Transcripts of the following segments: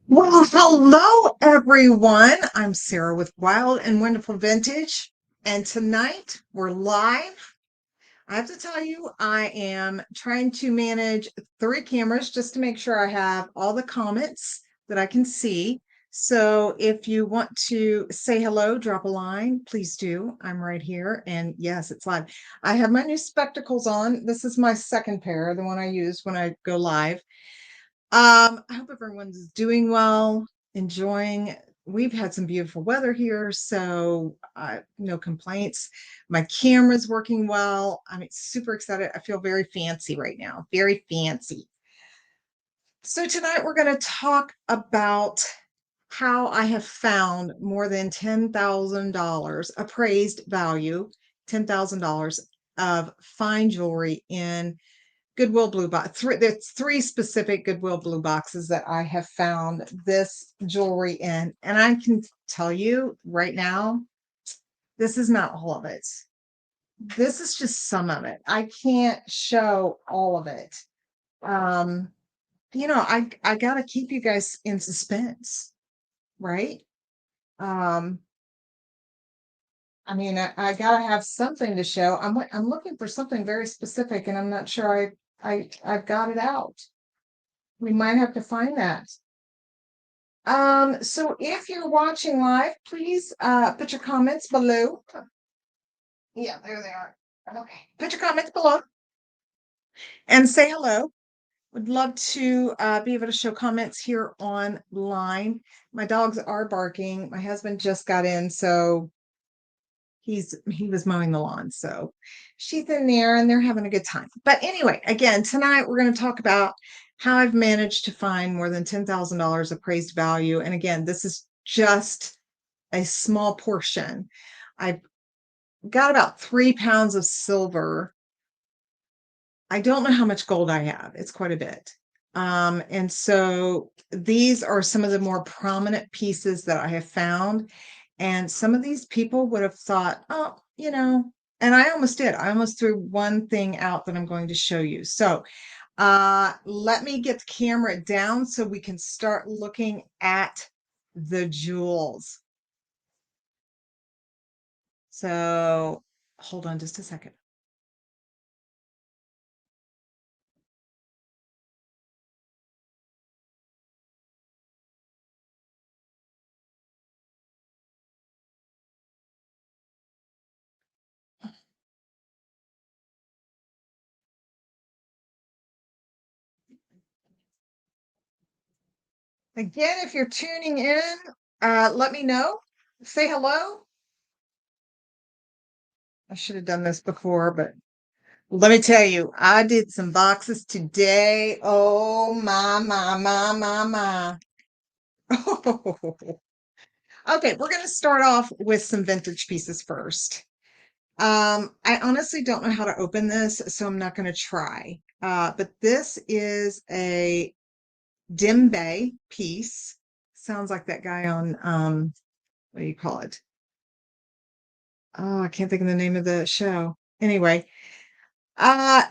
Well, hello everyone. I'm Sarah with Wild and Wonderful Vintage, and tonight we're live. I have to tell you, I am trying to manage 3 cameras just to make sure I have all the comments that I can see. So if you want to say hello, drop a line, please do. I'm right here, and yes, it's live. I have my new spectacles on. This is my second pair, the one I use when I go live. I hope everyone's doing well, enjoying. We've had some beautiful weather here, so no complaints. My camera's working well. I'm super excited. I feel very fancy right now, very fancy. So tonight we're going to talk about how I have found more than $10,000 appraised value, $10,000 of fine jewelry in Goodwill Blue Box. There's 3 specific Goodwill Blue Boxes that I have found this jewelry in. And I can tell you right now, this is not all of it. This is just some of it. I can't show all of it. I gotta keep you guys in suspense, right? Um, I gotta have something to show. I'm looking for something very specific, and I'm not sure I've got it out. We might have to find that. So if you're watching live, please put your comments below. Yeah, there they are. Okay. Put your comments below and say hello. Would love to be able to show comments here online. My dogs are barking. My husband just got in, so he was mowing the lawn. So she's in there and they're having a good time. But anyway, again, tonight we're going to talk about how I've managed to find more than $10,000 appraised value. And again, this is just a small portion. I've got about 3 pounds of silver. I don't know how much gold I have. It's quite a bit. And so these are some of the more prominent pieces that I have found. And some of these people would have thought, oh, and I almost did. I almost threw one thing out that I'm going to show you. So let me get the camera down so we can start looking at the jewels. So hold on just a second. Again, if you're tuning in, let me know. Say hello. I should have done this before, but let me tell you, I did some boxes today. Oh, my. Okay, we're going to start off with some vintage pieces first. I honestly don't know how to open this, so I'm not going to try. But this is a Dembe piece. Sounds like that guy on, what do you call it? Oh, I can't think of the name of the show. Anyway,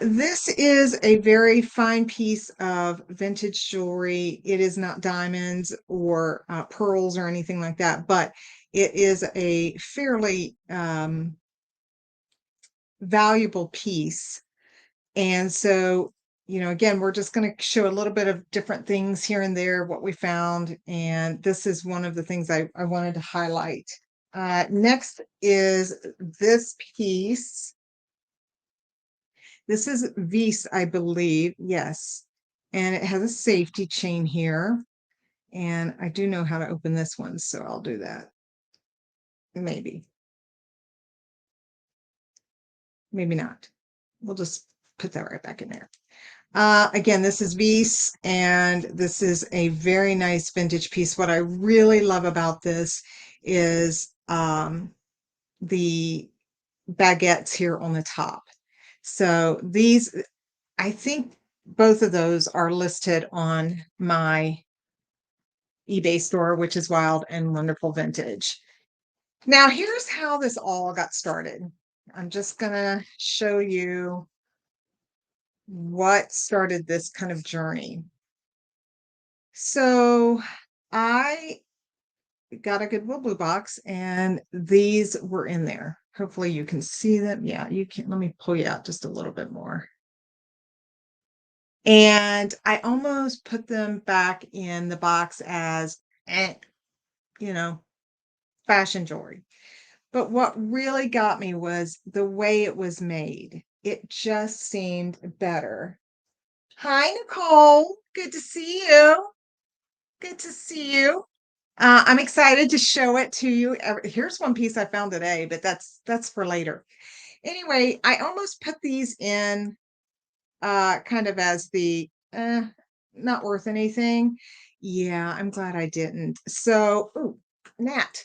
this is a very fine piece of vintage jewelry. It is not diamonds or pearls or anything like that, but it is a fairly valuable piece. And so, again, we're just going to show a little bit of different things here and there, what we found. And this is one of the things I wanted to highlight. Next is this piece. This is Vise, I believe. Yes. And it has a safety chain here. And I do know how to open this one, so I'll do that. Maybe. Maybe not. We'll just put that right back in there. Again, this is Vise, and this is a very nice vintage piece. What I really love about this is the baguettes here on the top. So these, I think both of those are listed on my eBay store, which is Wild and Wonderful Vintage. Now, here's how this all got started. I'm just going to show you what started this kind of journey. So I got a Goodwill Blue Box, and these were in there. Hopefully you can see them. Yeah, you can. Let me pull you out just a little bit more. And I almost put them back in the box as, you know, fashion jewelry. But what really got me was the way it was made. It just seemed better. Hi, Nicole. Good to see you. Good to see you. I'm excited to show it to you. Here's one piece I found today, but that's for later. Anyway, I almost put these in kind of as the not worth anything. Yeah, I'm glad I didn't. So, ooh, Nat.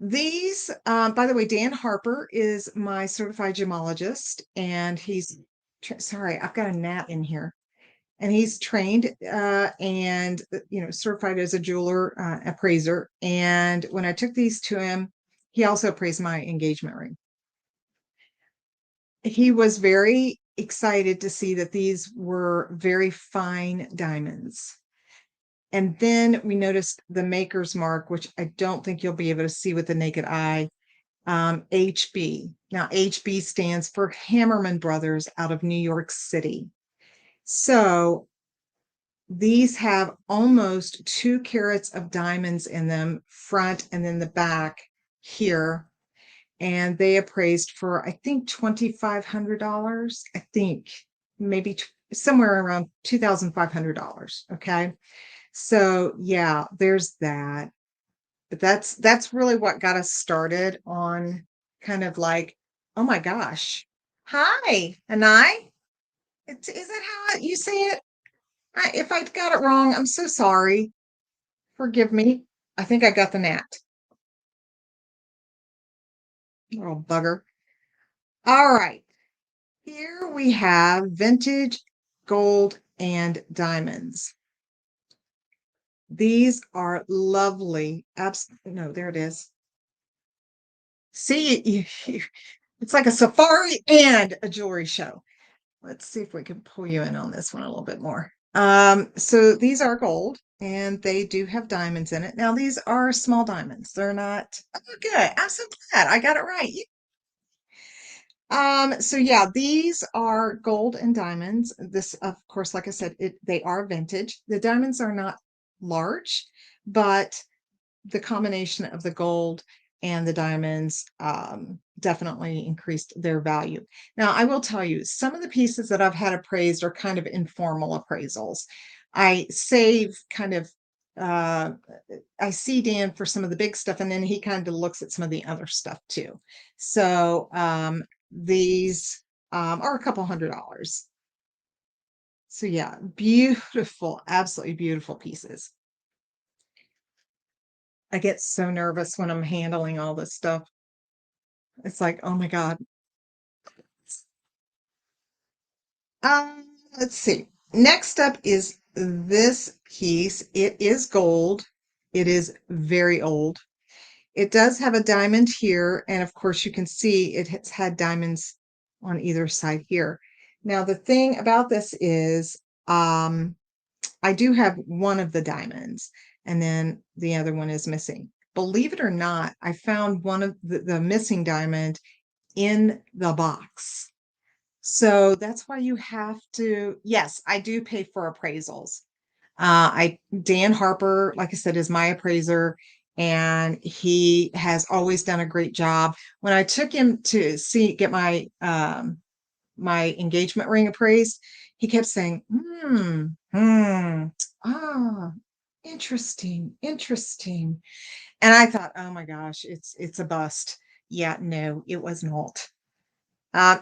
These, by the way, Dan Harper is my certified gemologist, and he's sorry, I've got a gnat in here. And he's trained and certified as a jeweler appraiser. And when I took these to him, he also appraised my engagement ring. He was very excited to see that these were very fine diamonds. And then we noticed the maker's mark, which I don't think you'll be able to see with the naked eye. HB. Now, HB stands for Hammerman Brothers out of New York City. So these have almost 2 carats of diamonds in them, front and then the back here. And they appraised for, I think, $2,500. I think maybe somewhere around $2,500. Okay. So yeah, there's that. But that's really what got us started on kind of like, oh my gosh. Hi, Anai. Is that how you say it? If I got it wrong, I'm so sorry. Forgive me. I think I got the gnat. Little bugger. All right. Here we have vintage gold and diamonds. These are lovely. No, there it is. See, it's like a safari and a jewelry show. Let's see if we can pull you in on this one a little bit more. So these are gold, and they do have diamonds in it. Now, these are small diamonds. They're not good. I'm so glad I got it right. So yeah, these are gold and diamonds. This, of course, like I said, they are vintage. The diamonds are not large, but the combination of the gold and the diamonds definitely increased their value. Now, I will tell you, some of the pieces that I've had appraised are kind of informal appraisals. I save kind of, I see Dan for some of the big stuff, and then he kind of looks at some of the other stuff too. So these are a couple $100. So yeah, beautiful, absolutely beautiful pieces. I get so nervous when I'm handling all this stuff. It's like, oh my God. Let's see. Next up is this piece. It is gold. It is very old. It does have a diamond here, and of course you can see it has had diamonds on either side here. Now the thing about this is I do have one of the diamonds, and then the other one is missing. Believe it or not, I found one of the missing diamond in the box. So that's why you have to, yes, I do pay for appraisals. Dan Harper, like I said, is my appraiser, and he has always done a great job. When I took him to get my engagement ring appraised, he kept saying, ah, interesting, interesting. And I thought, oh my gosh, it's a bust. Yeah, no, it was not.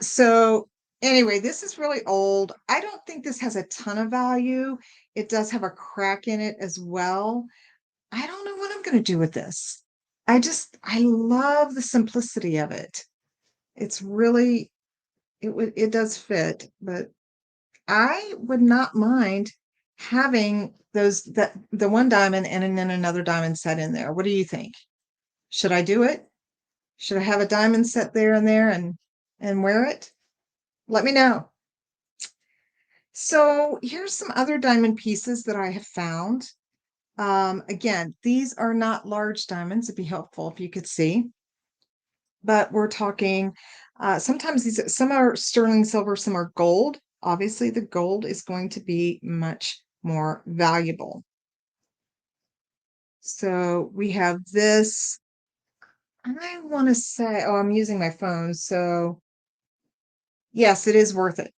So anyway, this is really old. I don't think this has a ton of value. It does have a crack in it as well. I don't know what I'm going to do with this. I love the simplicity of it. It's really, it does fit, but I would not mind having the one diamond and then another diamond set in there. What do you think? Should I do it? Should I have a diamond set there and wear it? Let me know. So here's some other diamond pieces that I have found. Again, these are not large diamonds. It'd be helpful if you could see, but we're talking, sometimes some are sterling silver, some are gold. Obviously, the gold is going to be much more valuable. So we have this, and I want to say, oh, I'm using my phone. So yes, it is worth it.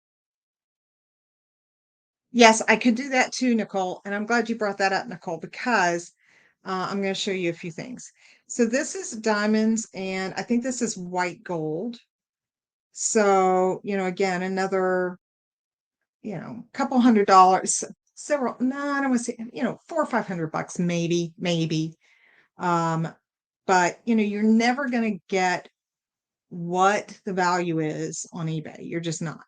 Yes, I could do that too, Nicole. And I'm glad you brought that up, Nicole, because I'm going to show you a few things. So this is diamonds, and I think this is white gold. So, again, another, couple $100, several, no, I don't want to say, $400 or $500, maybe. But, you're never going to get what the value is on eBay. You're just not.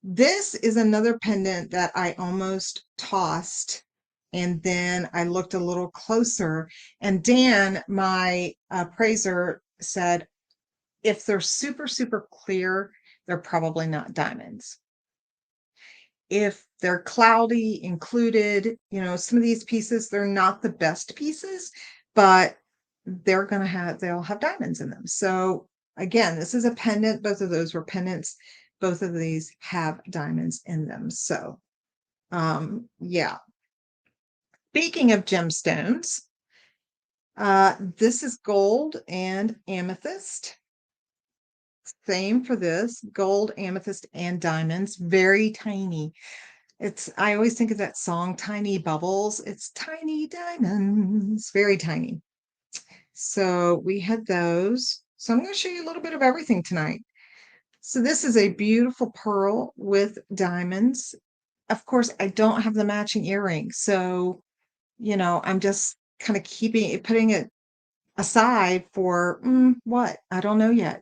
This is another pendant that I almost tossed, and then I looked a little closer, and Dan, my appraiser, said, if they're super, super clear, they're probably not diamonds. If they're cloudy, included, some of these pieces, they're not the best pieces, but they'll have diamonds in them. So again, this is a pendant. Both of those were pendants. Both of these have diamonds in them. So, yeah. Speaking of gemstones, this is gold and amethyst. Same for this, gold, amethyst, and diamonds. Very tiny. I always think of that song, Tiny Bubbles. It's tiny diamonds, very tiny. So we had those. So I'm going to show you a little bit of everything tonight. So this is a beautiful pearl with diamonds. Of course, I don't have the matching earring. So, I'm just kind of putting it aside for what? I don't know yet.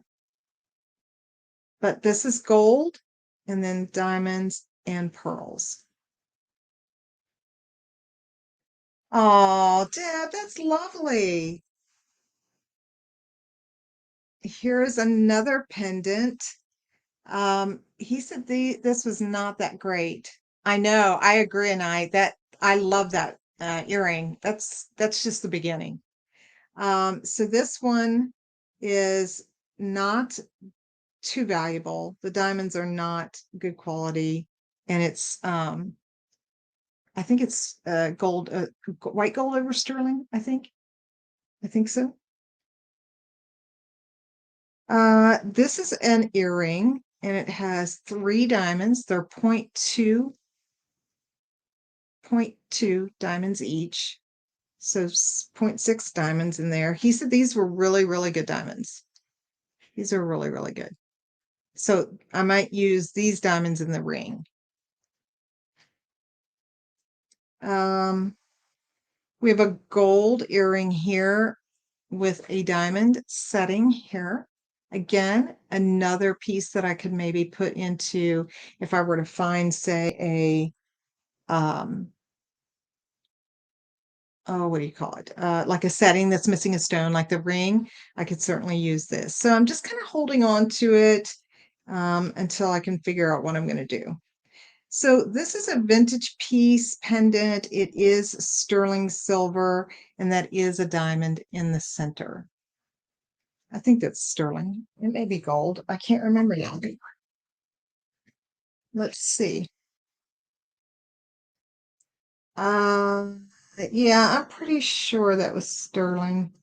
But this is gold, and then diamonds and pearls. Oh, Deb, that's lovely. Here's another pendant. He said this was not that great. I know, I agree, and I love that earring. That's just the beginning. So this one is not too valuable. The diamonds are not good quality, and I think it's gold, white gold over sterling. I think so. This is an earring, and it has 3 diamonds. They're 0.2 diamonds each. So 0.6 diamonds in there. He said these were really, really good diamonds. These are really, really good. So I might use these diamonds in the ring. We have a gold earring here with a diamond setting here. Again, another piece that I could maybe put into, if I were to find, say, what do you call it? Like a setting that's missing a stone, like the ring, I could certainly use this. So I'm just kind of holding on to it until I can figure out what I'm going to do. So this is a vintage piece pendant. It is sterling silver, and that is a diamond in the center. I think that's sterling. It may be gold. I can't remember now. Let's see. Um, yeah, I'm pretty sure that was sterling.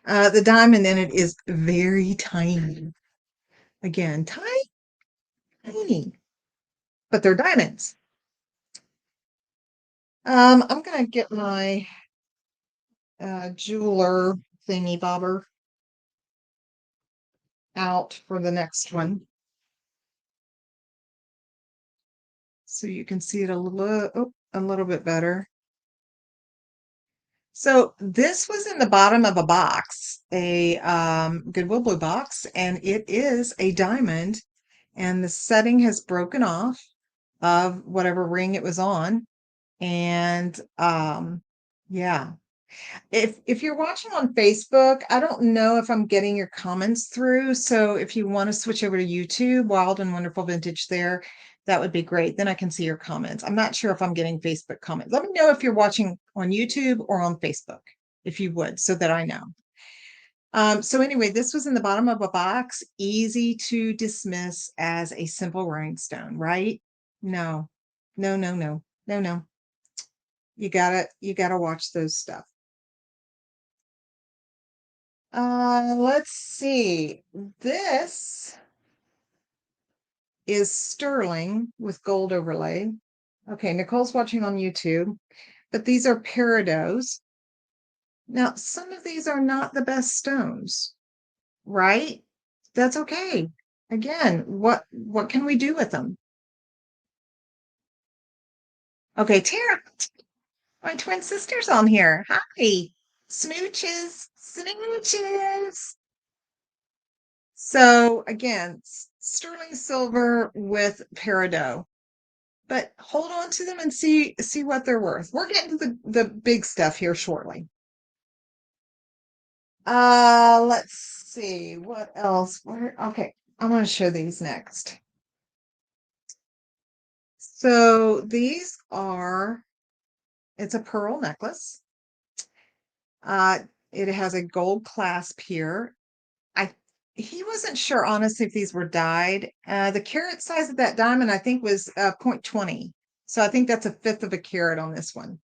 The diamond in it is very tiny. Again, tiny, but they're diamonds. I'm gonna get my jeweler thingy bobber out for the next one, so you can see it a little bit better. So this was in the bottom of a box, a Goodwill Blue box, and it is a diamond, and the setting has broken off of whatever ring it was on. And yeah, if you're watching on Facebook, I don't know if I'm getting your comments through. So if you want to switch over to YouTube, Wild and Wonderful Vintage there, that would be great. Then I can see your comments. I'm not sure if I'm getting Facebook comments. Let me know if you're watching on YouTube or on Facebook, if you would, so that I know. So anyway, this was in the bottom of a box, easy to dismiss as a simple rhinestone, right? No, no, no, no, no, no. You gotta watch those stuff. Let's see. This is sterling with gold overlay. Okay, Nicole's watching on YouTube, but these are peridots. Now, some of these are not the best stones, right? That's okay. Again, what can we do with them? Okay, Tara, my twin sister's on here. Hi. Smooches, smooches. So again, sterling silver with peridot. But hold on to them and see what they're worth. We're getting to the big stuff here shortly. Let's see what else. Okay, I'm going to show these next. So these are, it's a pearl necklace. Uh, it has a gold clasp here. I He wasn't sure honestly if these were dyed. The carat size of that diamond I think was 0.20. So I think that's a fifth of a carat on this one.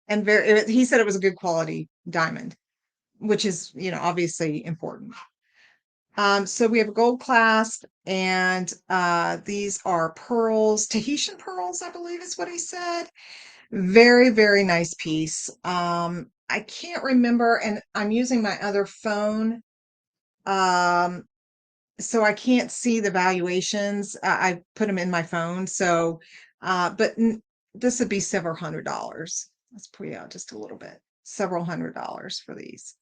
And he said it was a good quality diamond, which is, obviously important. So we have a gold clasp, and these are pearls, Tahitian pearls, I believe is what he said. Very, very nice piece. I can't remember, and I'm using my other phone. Um, so I can't see the valuations. I put them in my phone. So, but this would be several $100s. Let's put it out just a little bit. Several $100s for these.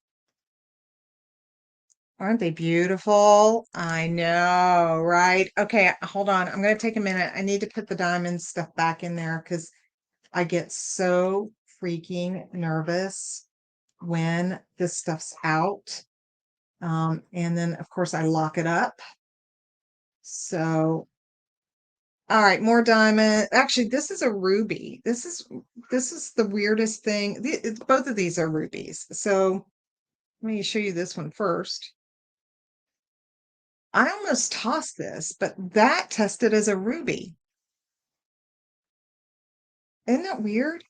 Aren't they beautiful? I know, right? Okay, hold on. I'm going to take a minute. I need to put the diamond stuff back in there because I get so freaking nervous when this stuff's out. And then, of course, I lock it up. So, all right, more diamond. Actually, this is a ruby. This is the weirdest thing. Both of these are rubies. So let me show you this one first. I almost tossed this, but that tested as a ruby. Isn't that weird?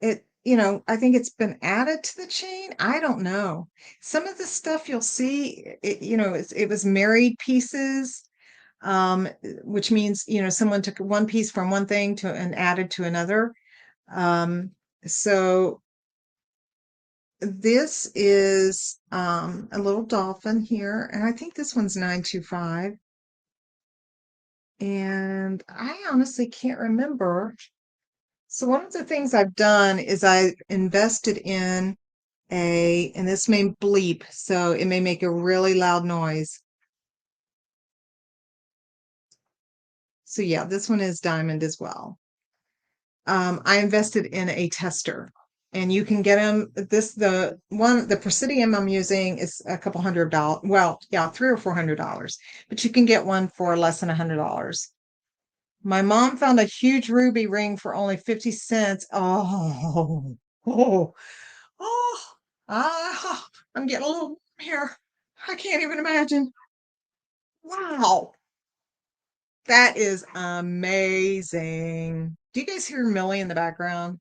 I think it's been added to the chain. I don't know. Some of the stuff you'll see, it was married pieces, which means, someone took one piece from one thing and added to another. So this is a little dolphin here, and I think this one's 925. And I honestly can't remember. So one of the things I've done is I invested in and this may bleep, so it may make a really loud noise. So yeah, this one is diamond as well. I invested in a tester, and you can get them. The Presidium I'm using is a couple $100. Well, yeah, $300 or $400, but you can get one for less than $100. My mom found a huge ruby ring for only 50 cents. Oh, oh, oh. Ah, I'm getting a little warm here. I can't even imagine. Wow, that is amazing. Do you guys hear Millie in the background?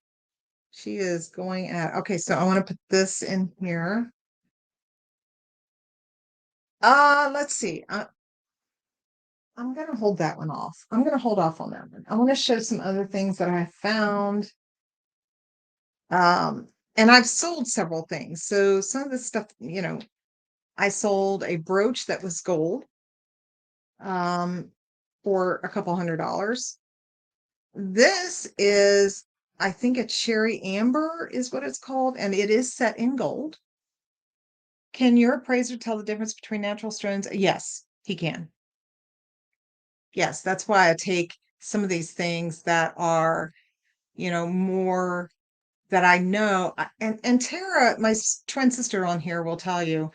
She is going at, okay, so I want to put this in here. Let's see. I'm going to hold that one off. I'm going to hold off on that one. I want to show some other things that I found. Um, and I've sold several things. So some of the stuff, I sold a brooch that was gold, um, for a couple $100. This is, I think, a cherry amber is what it's called, and it is set in gold. Can your appraiser tell the difference between natural stones? Yes, he can. Yes, that's why I take some of these things that are, more that I know. And Tara, my twin sister on here, will tell you,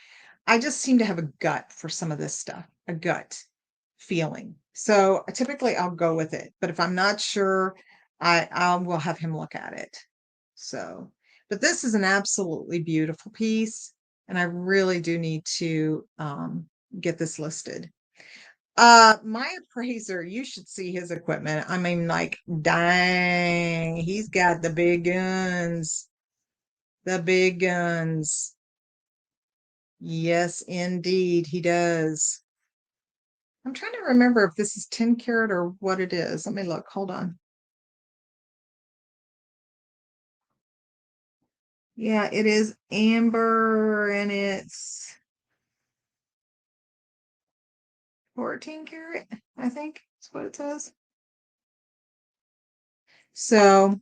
I just seem to have a gut for some of this stuff, a gut feeling. So typically I'll go with it, but if I'm not sure, I will have him look at it. So, but this is an absolutely beautiful piece, and I really do need to get this listed. My appraiser, you should see his equipment. I mean, like, dang, he's got the big guns. The big guns. Yes, indeed, he does. I'm trying to remember if this is 10 karat or what it is. Let me look. Hold on. Yeah, it is amber and it's 14 karat, I think is what it says. So,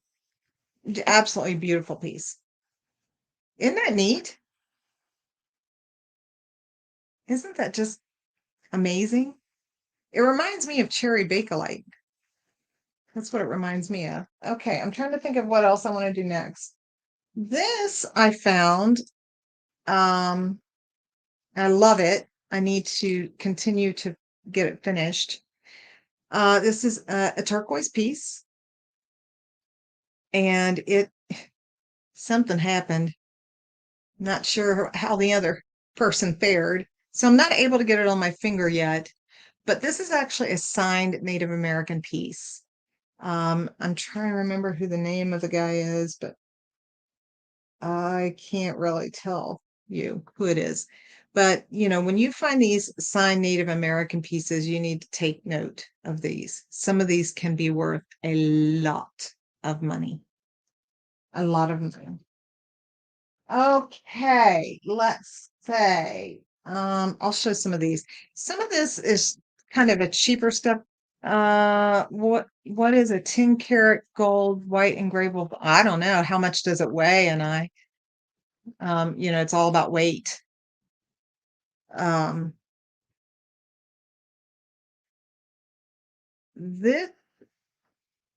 absolutely beautiful piece. Isn't that neat? Isn't that just amazing? It reminds me of cherry bakelite. That's what it reminds me of. Okay, I'm trying to think of what else I want to do next. This I found. Um, I love it. I need to continue to get it finished. This is a turquoise piece, and it something happened. Not sure how the other person fared, so I'm not able to get it on my finger yet. But this is actually a signed Native American piece. I'm trying to remember who the name of the guy is, but I can't really tell you who it is. But, when you find these signed Native American pieces, you need to take note of these. Some of these can be worth a lot of money. A lot of money. Okay, let's say, I'll show some of these. Some of this is kind of a cheaper stuff. What is a 10 karat gold white engravable? I don't know. How much does it weigh? And it's all about weight. Um, this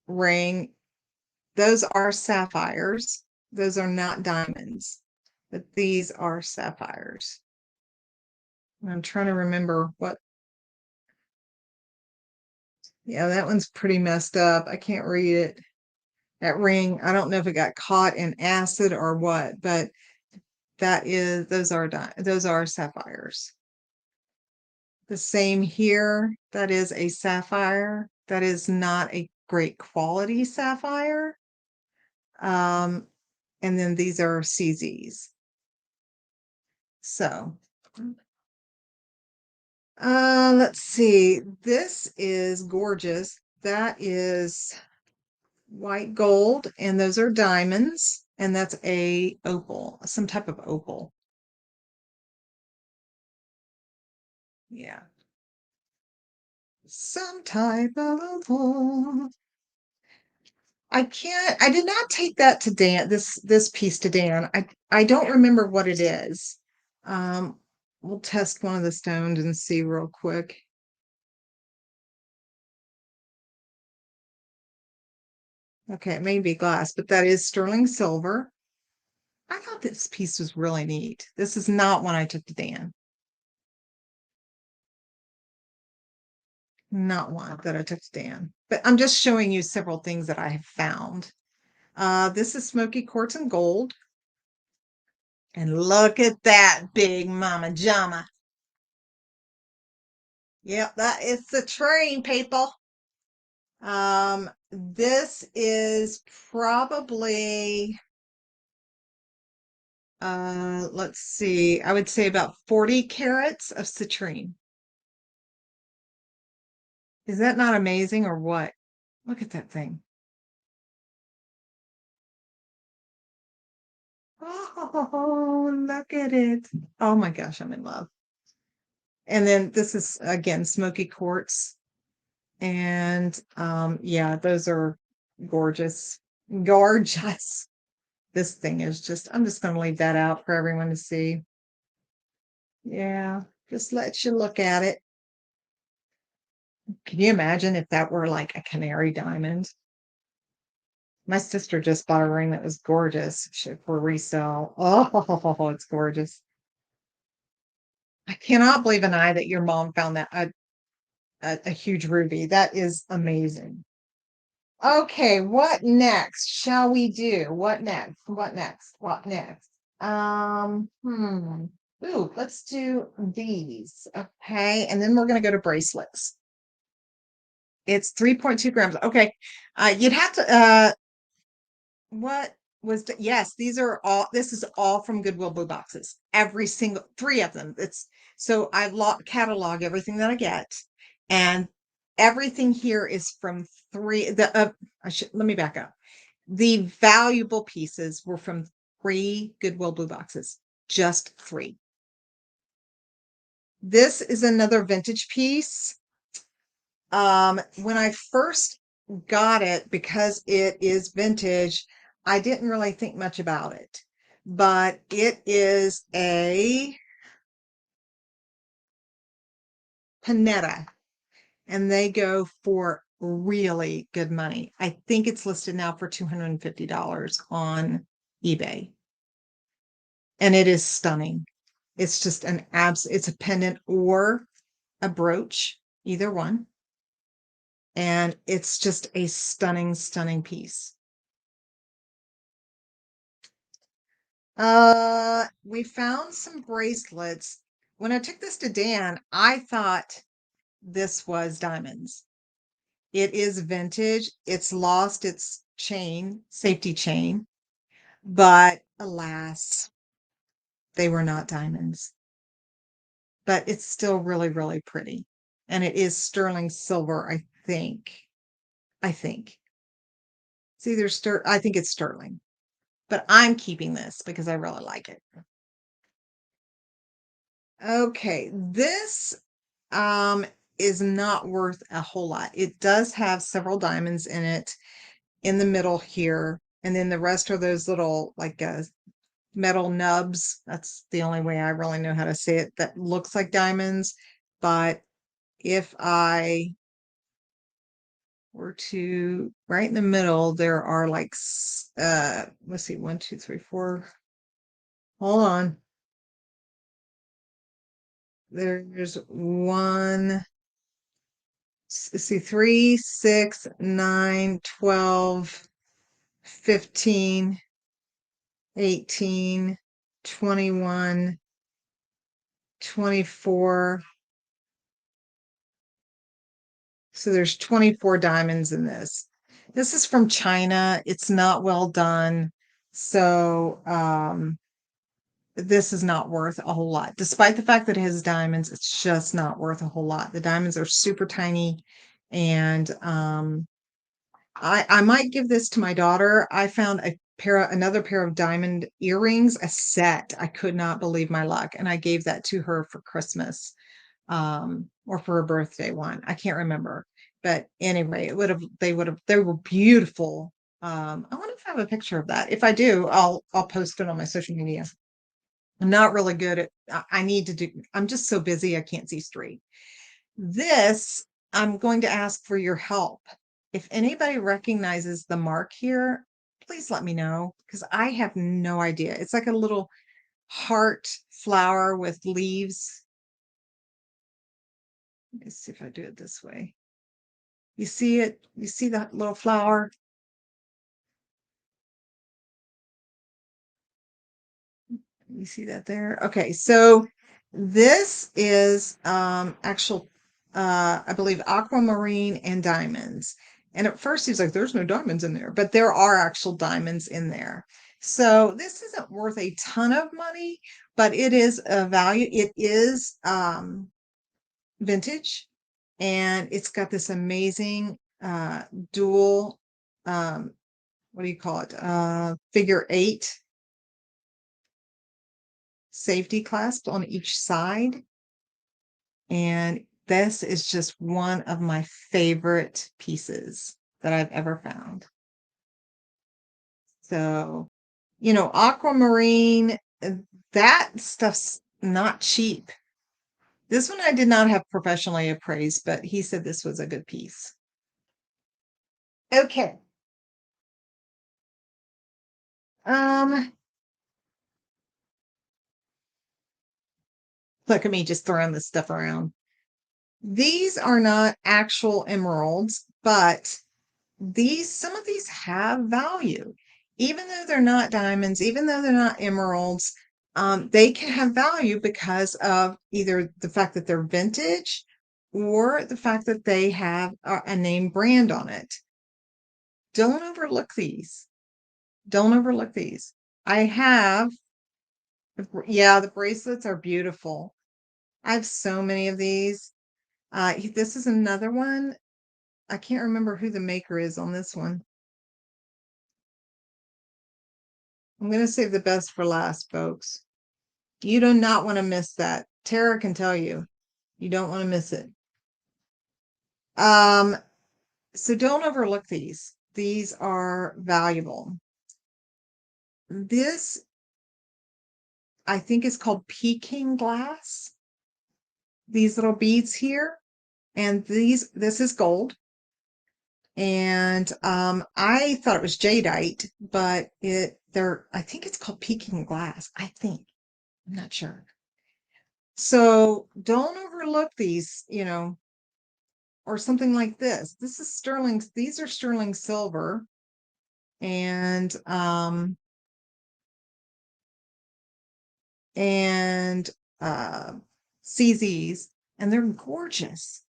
ring, those are sapphires. Those are not diamonds, but these are sapphires. I'm trying to remember what. Yeah, that one's pretty messed up. I can't read it. That ring, I don't know if it got caught in acid or what, but those are sapphires. The same here. That is a sapphire. That is not a great quality sapphire. Um, and then these are CZs. So, let's see. This is gorgeous. That is white gold, and those are diamonds, and that's a opal, some type of opal. Yeah, some type of opal. I did not take that to Dan, this piece to Dan. I don't remember what it is. Um, we'll test one of the stones and see real quick. Okay, it may be glass, but that is sterling silver. I thought this piece was really neat. This is not one I took to Dan. Not one that I took to Dan. But I'm just showing you several things that I have found. This is smoky quartz and gold. And look at that big mama jama. Yep, that is the train, people. This is probably let's see, I would say about 40 carats of citrine. Is that not amazing or what? Look at that thing. Oh, look at it. Oh my gosh, I'm in love. And then this is again smoky quartz. And yeah, those are gorgeous. Gorgeous. This thing is just, I'm just going to leave that out for everyone to see. Yeah, just let you look at it. Can you imagine if that were like a canary diamond? My sister just bought a ring that was gorgeous for resale. Oh, it's gorgeous. I cannot believe an eye that your mom found that a huge ruby. That is amazing. Okay, what next shall we do? What next? What next? What next? Ooh, let's do these. Okay, and then we're gonna go to bracelets. It's 3.2 grams. Okay. You'd have to what was yes, these are all this is all from Goodwill Blue Boxes. Every single three of them. It's so I catalog everything that I get, and everything here is from three the I should let me back up. The valuable pieces were from three Goodwill Blue Boxes. Just three. This is another vintage piece. When I first got it, because it is vintage, I didn't really think much about it, but it is a Panetta, and they go for really good money. I think it's listed now for $250 on eBay, and it is stunning. It's just it's a pendant or a brooch, either one, and it's just a stunning, stunning piece. We found some bracelets. When I took this to Dan, I thought this was diamonds. It is vintage. It's lost its chain, safety chain, but alas, they were not diamonds. But it's still really, really pretty. And it is sterling silver, I think. I think. It's either I think it's sterling. But I'm keeping this because I really like it. Okay, this is not worth a whole lot. It does have several diamonds in it in the middle here, and then the rest are those little like metal nubs. That's the only way I really know how to say it. That looks like diamonds, but if I were to right in the middle, there are like let's see, one, two, three, four. Hold on. There's one. See 3, 6, 9, 12, 15, 18, 21, 24. So there's 24 diamonds in this. This is from China. It's not well done. So this is not worth a whole lot. Despite the fact that it has diamonds, it's just not worth a whole lot. The diamonds are super tiny, and I might give this to my daughter. I found another pair of diamond earrings, a set. I could not believe my luck, and I gave that to her for Christmas, or for her birthday one. I can't remember, but anyway, they were beautiful. I wonder if I have a picture of that. If I do, I'll post it on my social media. I'm not really good at. I need to do. I'm just so busy. I can't see straight. This, I'm going to ask for your help. If anybody recognizes the mark here, please let me know because I have no idea. It's like a little heart flower with leaves. Let me see if I do it this way. You see it? You see that little flower? You see that there? Okay, so this is actual I believe aquamarine and diamonds. And at first he's like, there's no diamonds in there, but there are actual diamonds in there. So this isn't worth a ton of money, but it is a value. It is vintage, and it's got this amazing dual what do you call it? Figure eight safety clasp on each side. And this is just one of my favorite pieces that I've ever found. So, aquamarine, that stuff's not cheap. This one I did not have professionally appraised, but he said this was a good piece. Okay. Um, Look at me just throwing this stuff around. These are not actual emeralds, but some of these have value. Even though they're not diamonds, even though they're not emeralds, they can have value because of either the fact that they're vintage or the fact that they have a name brand on it. Don't overlook these. Don't overlook these. I have, yeah, the bracelets are beautiful. I have so many of these. This is another one. I can't remember who the maker is on this one. I'm going to save the best for last, folks. You do not want to miss that. Tara can tell you. You don't want to miss it. Um, so don't overlook these. These are valuable. This, I think, is called Peking glass. These little beads here, and this is gold. And I thought it was jadeite, but I think it's called Peking glass. I think. I'm not sure. So don't overlook these, or something like this. This is sterling. These are sterling silver, and and uh CZs, and they're gorgeous.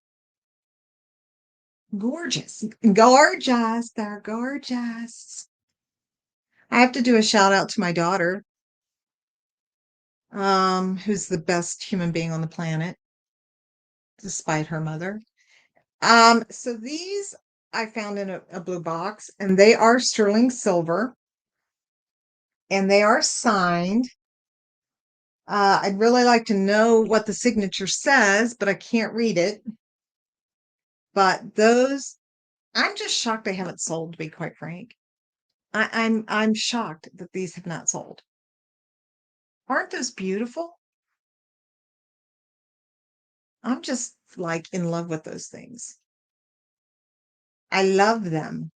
Gorgeous. Gorgeous. They're gorgeous. I have to do a shout out to my daughter, who's the best human being on the planet, despite her mother. So these I found in a blue box, and they are sterling silver, and they are signed. I'd really like to know what the signature says, but I can't read it. But those, I'm just shocked they haven't sold, to be quite frank. I'm shocked that these have not sold. Aren't those beautiful? I'm just like in love with those things. I love them.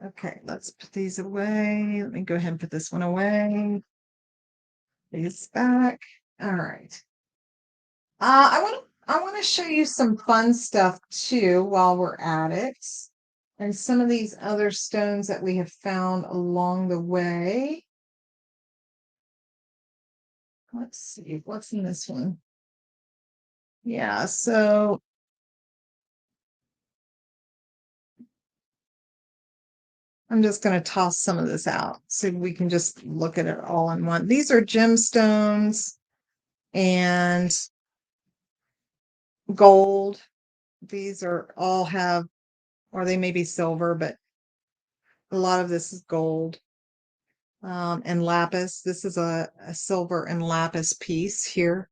Okay, let's put these away. Let me go ahead and put this one away. These back. All right. I want to show you some fun stuff too while we're at it. And some of these other stones that we have found along the way. Let's see, what's in this one? Yeah, so I'm just going to toss some of this out so we can just look at it all in one. These are gemstones and gold. These are all have, or they may be silver, but a lot of this is gold. And lapis. This is a silver and lapis piece here.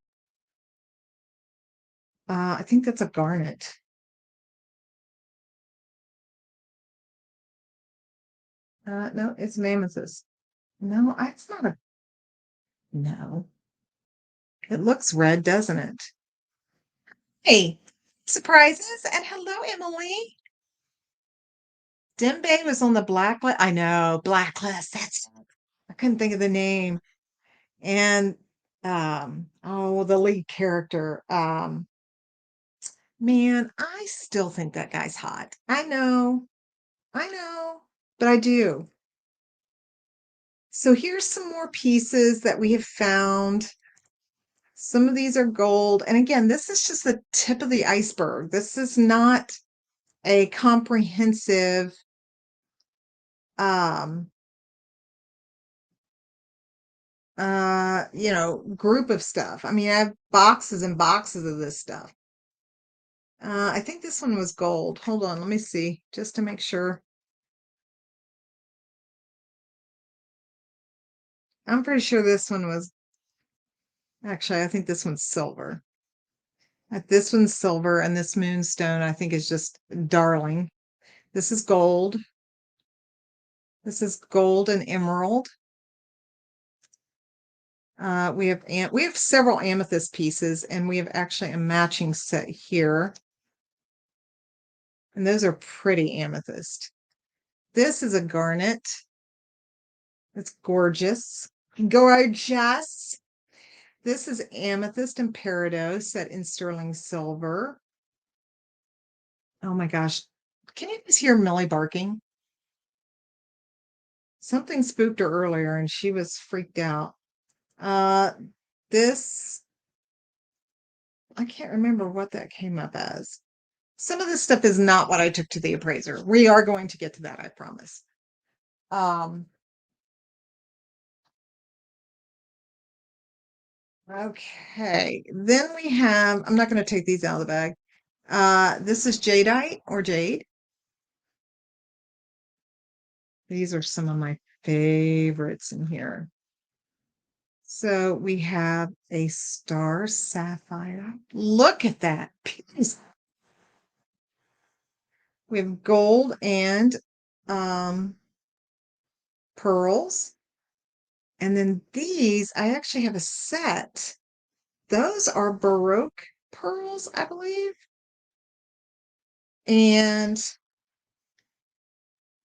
I think that's a garnet. No, it's amethyst. No, it's not a. No, it looks red, doesn't it? Hey, surprises and hello, Emily. Dembe was on the blacklist. I know, blacklist. I couldn't think of the name. And oh, the lead character. Man, I still think that guy's hot. I know, but I do. So here's some more pieces that we have found. Some of these are gold. And again, this is just the tip of the iceberg. This is not a comprehensive um group of stuff. I mean, I have boxes and boxes of this stuff. I think this one was gold. Hold on, let me see, just to make sure. I'm pretty sure this one was, actually, I think this one's silver. This one's silver, and this moonstone, I think, is just darling. This is gold. This is gold and emerald. We have several amethyst pieces, and we have actually a matching set here. And those are pretty amethyst. This is a garnet. It's gorgeous. Gorgeous. This is amethyst and peridot set in sterling silver. Oh my gosh. Can you just hear Millie barking? Something spooked her earlier and she was freaked out. Uh, this, I can't remember what that came up as. Some of this stuff is not what I took to the appraiser. We are going to get to that, I promise. Um, okay. Then we have, I'm not going to take these out of the bag. This is jadeite or jade. These are some of my favorites in here. So we have a star sapphire. Look at that piece. We have gold and pearls. And then these, I actually have a set. Those are Baroque pearls, I believe. And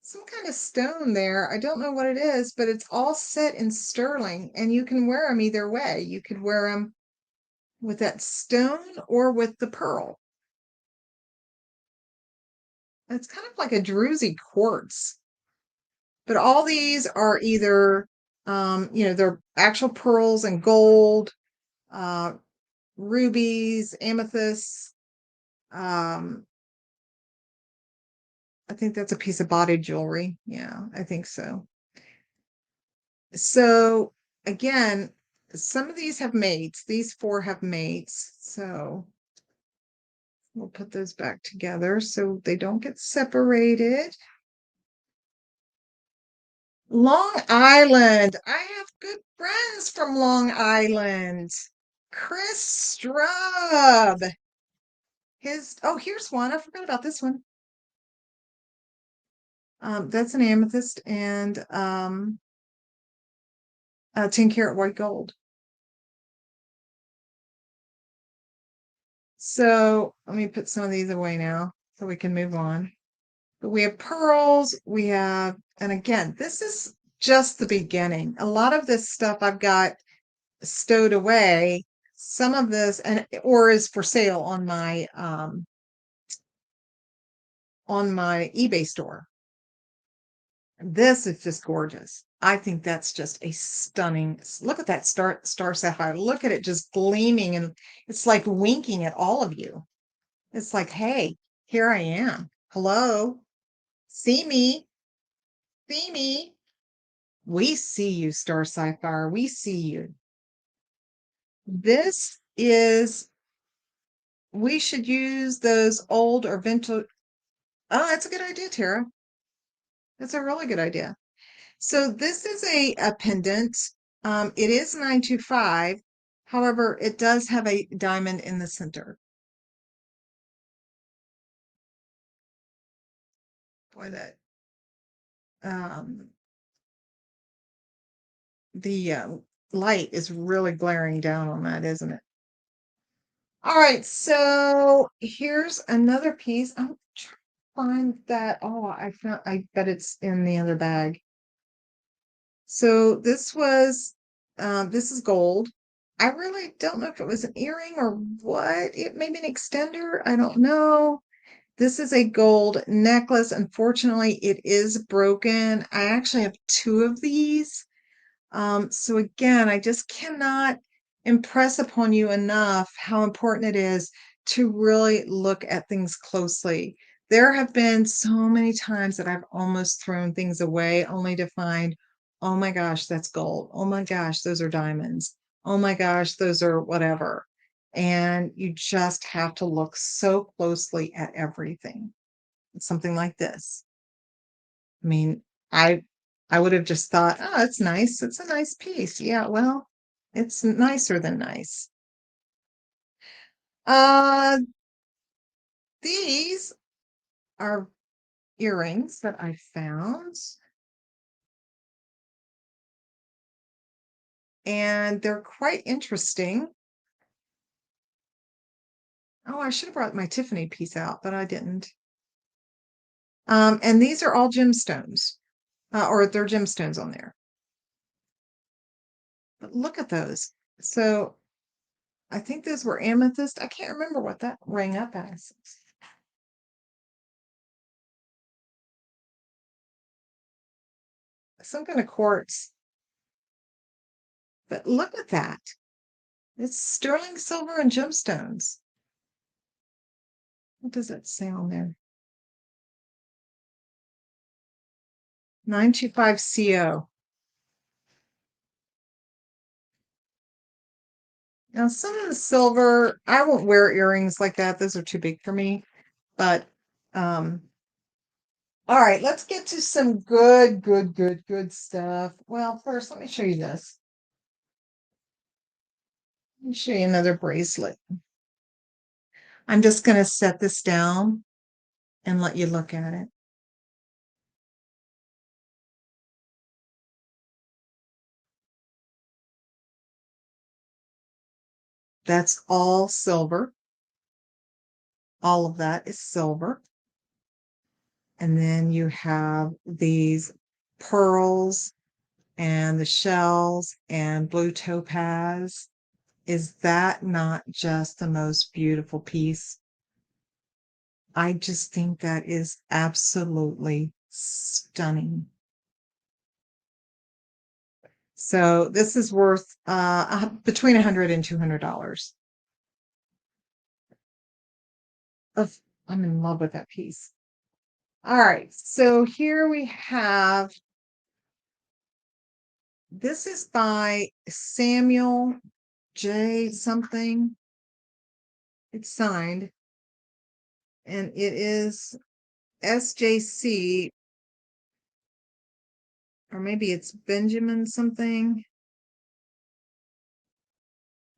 some kind of stone there. I don't know what it is, but it's all set in sterling, and you can wear them either way. You could wear them with that stone or with the pearl. It's kind of like a druzy quartz. But all these are either, they're actual pearls and gold, uh, rubies, amethysts. Um, I think that's a piece of body jewelry. Yeah, I think so. So again, some of these have mates. These four have mates. So we'll put those back together so they don't get separated. Long Island. I have good friends from Long Island. Chris Strub. Here's one. I forgot about this one. That's an amethyst and 10 karat white gold. So let me put some of these away now so we can move on. But we have pearls, and again, this is just the beginning. A lot of this stuff I've got stowed away. Some of this or is for sale on my eBay store. This is just gorgeous. I think that's just a stunning. Look at that star sapphire. Look at it just gleaming, and it's like winking at all of you. It's like, hey, here I am. Hello. See me. See me. We see you, star sapphire. We see you. This is, we should use those old or vintage. Oh, that's a good idea, Tara. That's a really good idea. So this is a pendant. It is 925. However, it does have a diamond in the center. Boy, that um, the light is really glaring down on that, isn't it? All right, so here's another piece. I'm trying to find that. Oh, I bet it's in the other bag. So this is gold. I really don't know if it was an earring or what. It may be an extender. I don't know. This is a gold necklace. Unfortunately, it is broken. I actually have two of these. So again, I just cannot impress upon you enough how important it is to really look at things closely. There have been so many times that I've almost thrown things away only to find, oh my gosh, that's gold. Oh my gosh, those are diamonds. Oh my gosh, those are whatever. And you just have to look so closely at everything. Something like this. I mean, I I would have just thought, "Oh, it's nice. It's a nice piece." Yeah, well, it's nicer than nice. Uh, these are earrings that I found, and they're quite interesting. Oh, I should have brought my Tiffany piece out, but I didn't. And these are all gemstones, or they're gemstones on there. But look at those. So I think those were amethyst. I can't remember what that rang up as. Some kind of quartz. But look at that. It's sterling silver and gemstones. What does that say on there? 925 CO. Now, some of the silver, I won't wear earrings like that. Those are too big for me. But all right, let's get to some good stuff. Well, first, let me show you this. Let me show you another bracelet. I'm just going to set this down and let you look at it. That's all silver. All of that is silver. And then you have these pearls and the shells and blue topaz. Is that not just the most beautiful piece? I just think that is absolutely stunning. So this is worth between $100 and $200. Of I'm in love with that piece. All right, so here we have this is by Samuel J something. It's signed, and it is SJC, or maybe it's Benjamin something.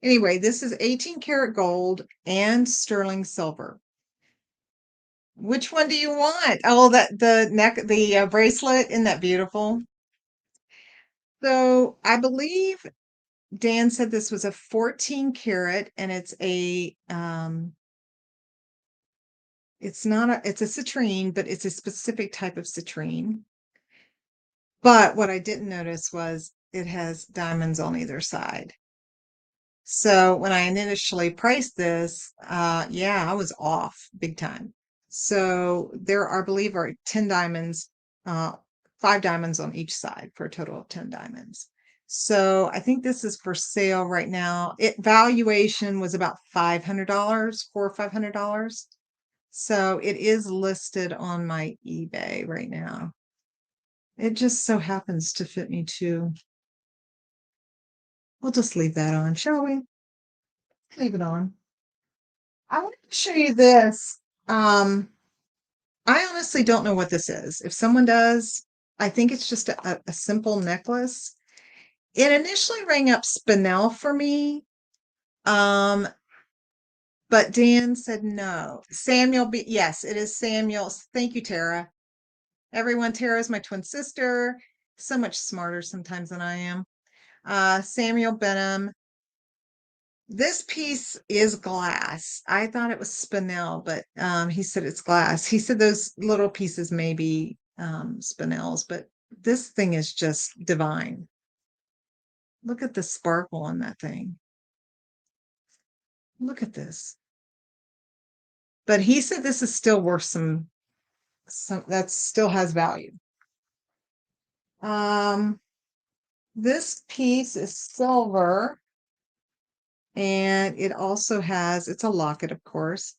Anyway, this is 18 karat gold and sterling silver. Which one do you want? Oh, that the bracelet, isn't that beautiful? So I believe Dan said this was a 14 karat, and it's not it's a citrine, but it's a specific type of citrine. But what I didn't notice was it has diamonds on either side. So when I initially priced this, yeah, I was off big time. So there are, I believe, are 10 diamonds, uh, 5 diamonds on each side for a total of 10 diamonds. So I think this is for sale right now. It valuation was about $500, $400 or $500. So it is listed on my eBay right now. It just so happens to fit me too. We'll just leave that on, shall we? Leave it on. I want to show you this. I honestly don't know what this is. If someone does, I think it's just a simple necklace. It initially rang up spinel for me. Um, but Dan said no. Yes, it is Samuel. Thank you, Tara. Everyone, Tara is my twin sister, so much smarter sometimes than I am. Samuel Benham. This piece is glass. I thought it was spinel, but he said it's glass. He said those little pieces may be spinels, but this thing is just divine. Look at the sparkle on that thing. Look at this. But he said this is still worth some that still has value. Um, This piece is silver, and it also has, it's a locket, of course.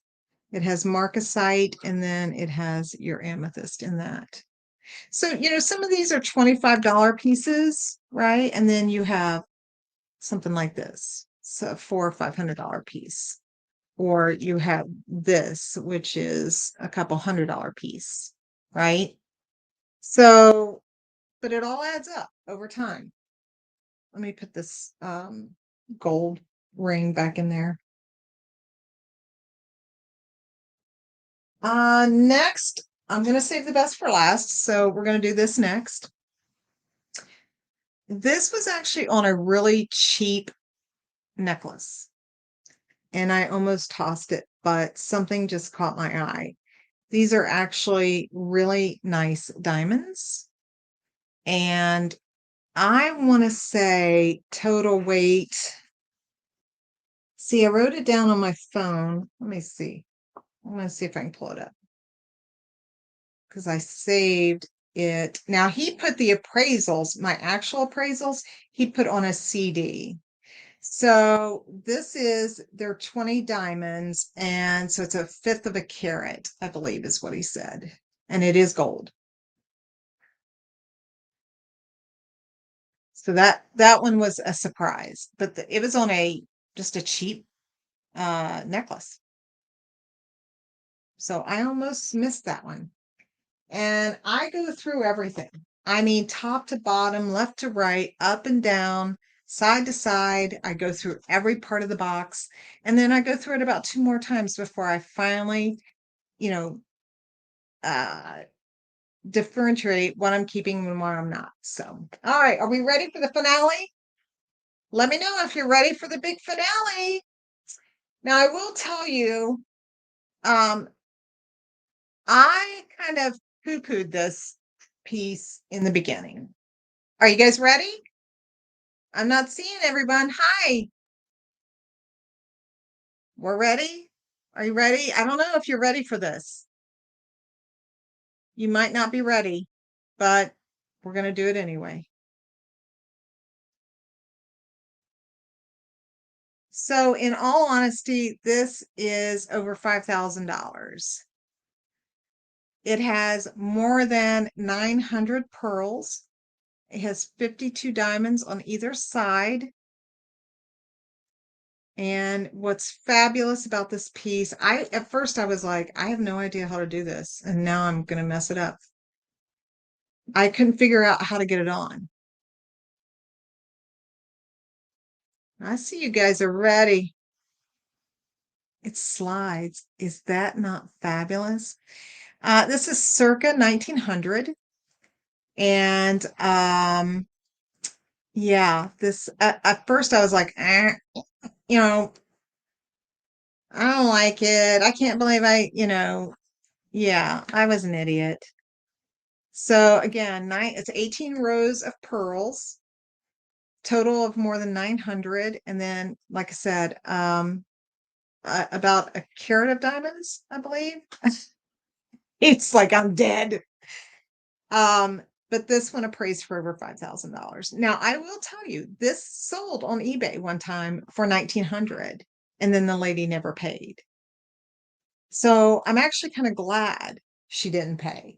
It has marcasite, and then it has your amethyst in that. So, some of these are $25 pieces, right? And then you have something like this, so $400 or $500 piece. Or you have this, which is a couple $100 piece, right? So, but it all adds up over time. Let me put this gold ring back in there. Next, I'm going to save the best for last. So we're going to do this next. This was actually on a really cheap necklace, and I almost tossed it, but something just caught my eye. These are actually really nice diamonds, and I want to say total weight. See, I wrote it down on my phone. Let me see. I'm going to see if I can pull it up because I saved it. Now, he put the appraisals, my actual appraisals, he put on a CD. So this is, they're 20 diamonds. And so it's a fifth of a carat, I believe is what he said. And it is gold. So that one was a surprise, but it was on just a cheap necklace. So I almost missed that one. And I go through everything. I mean, top to bottom, left to right, up and down, side to side. I go through every part of the box. And then I go through it about 2 more times before I finally, you know, uh, differentiate what I'm keeping and what I'm not. So, all right. Are we ready for the finale? Let me know if you're ready for the big finale. Now, I will tell you, um, I kind of poo-pooed this piece in the beginning. Are you guys ready? I'm not seeing everyone. Hi. We're ready. Are you ready? I don't know if you're ready for this. You might not be ready, but we're going to do it anyway. So, in all honesty, this is over $5,000. It has more than 900 pearls. It has 52 diamonds on either side. And what's fabulous about this piece, at first I was like, I have no idea how to do this, and now I'm going to mess it up. I couldn't figure out how to get it on. I see you guys are ready. It slides. Is that not fabulous? This is circa 1900. And yeah, this at first I was like, you know, I don't like it. I can't believe yeah, I was an idiot. So again, it's 18 rows of pearls, total of more than 900. And then, like I said, about a carat of diamonds, I believe. It's like I'm dead. But this one appraised for over $5,000. Now, I will tell you, this sold on eBay one time for 1900, and then the lady never paid. So I'm actually kind of glad she didn't pay,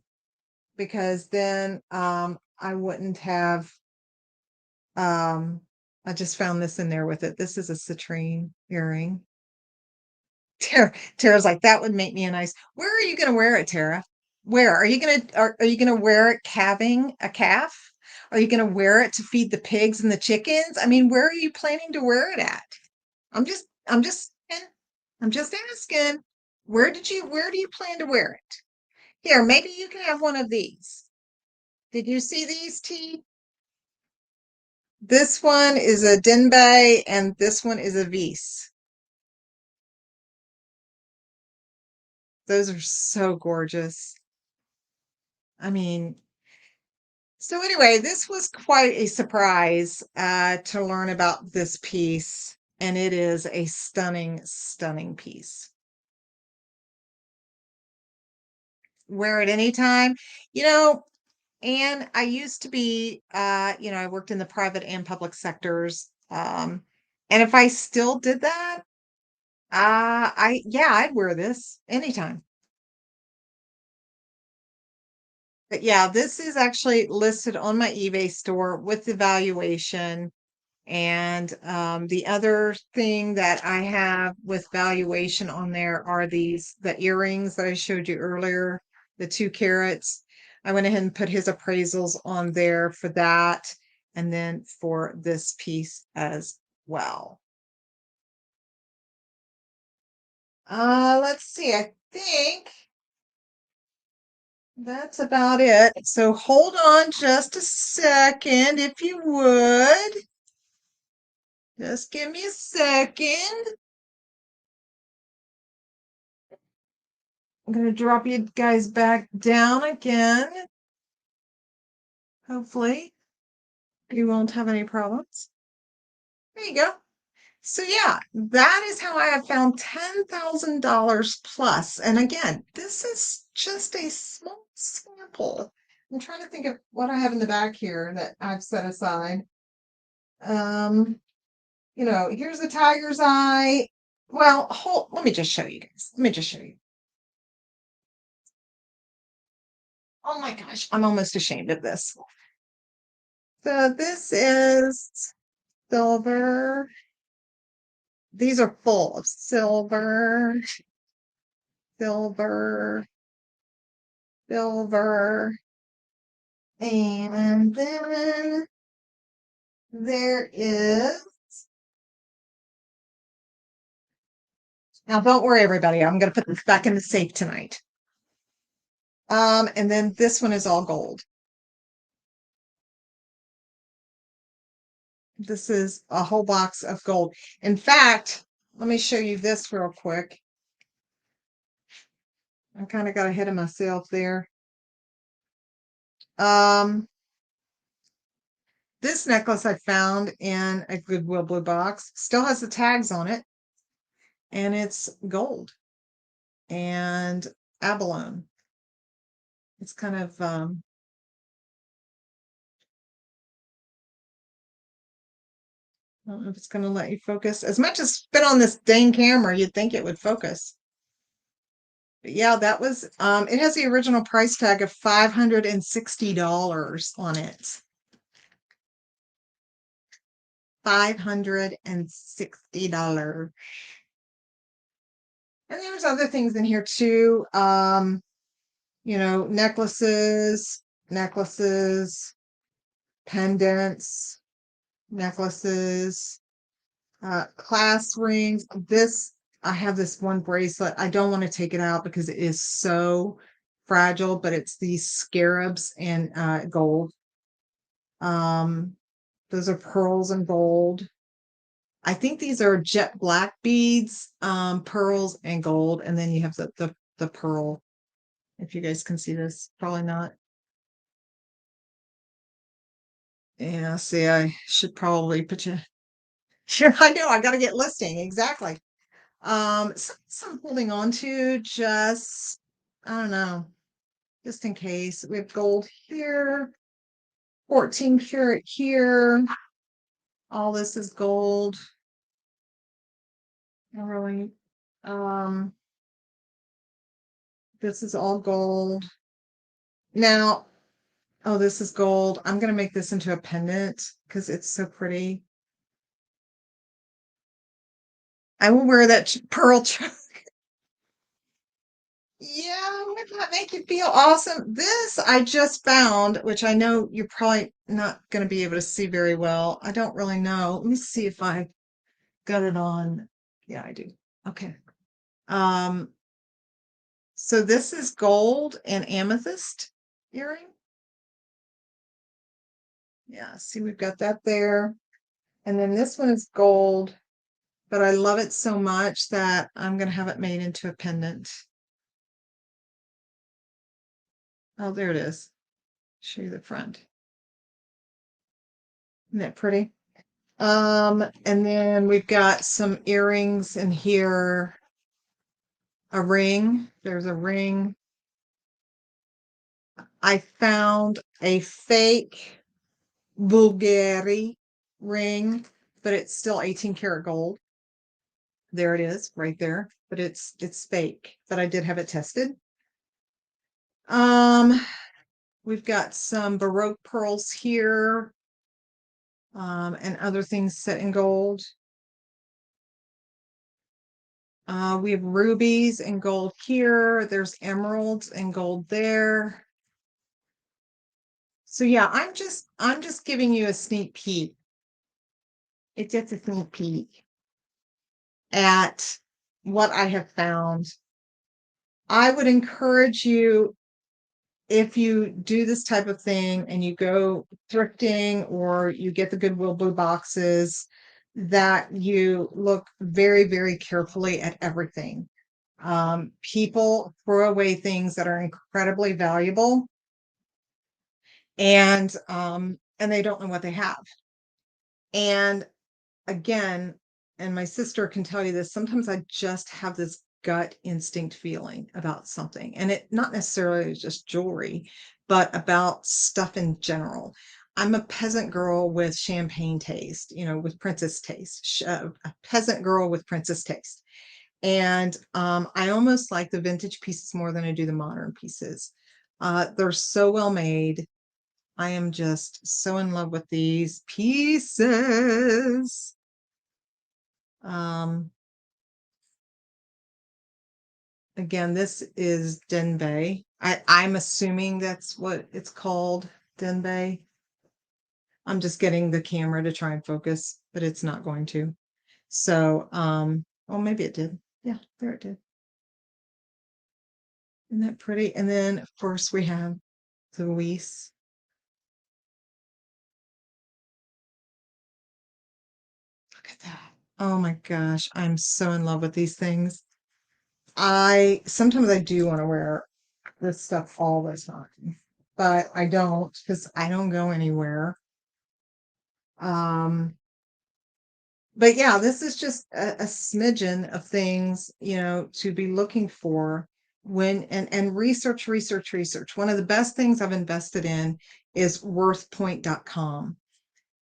because then I wouldn't have I just found this in there with it. This is a citrine earring. Tara's like, that would make me a nice. Where are you going to wear it, Tara? Where are you gonna wear it calving a calf? Are you gonna wear it to feed the pigs and the chickens? I mean, where are you planning to wear it at? I'm just asking. Where do you plan to wear it? Here, maybe you can have one of these. Did you see these, T? This one is a Denbei and this one is a Vise. Those are so gorgeous. I mean, so anyway, this was quite a surprise to learn about this piece, and it is a stunning, stunning piece. Wear it anytime. You know, And I used to be, I worked in the private and public sectors. And if I still did that, I'd wear this anytime. But yeah, this is actually listed on my eBay store with the valuation. And the other thing that I have with valuation on there are the earrings that I showed you earlier, the 2 carats. I went ahead and put his appraisals on there for that, and then for this piece as well. Let's see. I think that's about it. So hold on just a second, if you would. Just give me a second. I'm going to drop you guys back down again. Hopefully, you won't have any problems. There you go. So, yeah, that is how I have found $10,000 plus. And again, this is just a small sample. I'm trying to think of what I have in the back here that I've set aside. Um, here's the tiger's eye. Well, let me just show you guys. Let me just show you. Oh my gosh, I'm almost ashamed of this. So this is silver. These are full of silver, silver, silver. And then there is, now don't worry, everybody. I'm going to put this back in the safe tonight. And then this one is all gold. This is a whole box of gold. In fact, let me show you this real quick. I kind of got ahead of myself there. This necklace I found in a Goodwill Blue box still has the tags on it, and it's gold and abalone. It's kind of I don't know if it's going to let you focus. As much as spit on this dang camera, you'd think it would focus. But yeah, that was it has the original price tag of $560 on it. $560. And there's other things in here too. Necklaces, pendants, necklaces, class rings. I have this one bracelet. I don't want to take it out because it is so fragile, but it's these scarabs and gold. Those are pearls and gold. I think these are jet black beads, pearls and gold, and then you have the pearl. If you guys can see this, probably not. Yeah, see, I should probably put you. Sure, I know. I got to get listing exactly. So I'm holding on to just, I don't know, just in case. We have gold here, 14 karat here. All this is gold. Not really. Um, this is all gold. Now, oh, this is gold. I'm gonna make this into a pendant because it's so pretty. I will wear that pearl. Yeah, wouldn't that make you feel awesome? This I just found, which I know you're probably not going to be able to see very well. I don't really know. Let me see if I got it on. Yeah, I do. Okay. Um, so this is gold and amethyst earring. Yeah, see, we've got that there. And then this one is gold, but I love it so much that I'm going to have it made into a pendant. Oh, there it is. Show you the front. Isn't that pretty? And then we've got some earrings in here. A ring. There's a ring. I found a fake Bulgari ring, but it's still 18 karat gold. There it is, right there. But it's fake. But I did have it tested. Um, we've got some Baroque pearls here, and other things set in gold. We have rubies and gold here. There's emeralds and gold there. So yeah, I'm just giving you a sneak peek. It's just a sneak peek at what I have found. I would encourage you, if you do this type of thing and you go thrifting or you get the Goodwill Blue boxes, that you look very, very carefully at everything. People throw away things that are incredibly valuable, and they don't know what they have. And again, and my sister can tell you this, sometimes I just have this gut instinct feeling about something, and it not necessarily just jewelry, but about stuff in general. I'm a peasant girl with champagne taste, with princess taste, a peasant girl with princess taste. And I almost like the vintage pieces more than I do the modern pieces. They're so well made. I am just so in love with these pieces. Um, again, this is Denbei. I'm assuming that's what it's called, Denbei. I'm just getting the camera to try and focus, but it's not going to. So, oh, maybe it did. Yeah, there it did. Isn't that pretty? And then, of course, we have the Weiss. Look at that. Oh my gosh, I'm so in love with these things. I sometimes I do want to wear this stuff all the time, but I don't because I don't go anywhere. Um, but yeah, this is just a smidgen of things, to be looking for when and research, research, research. One of the best things I've invested in is worthpoint.com.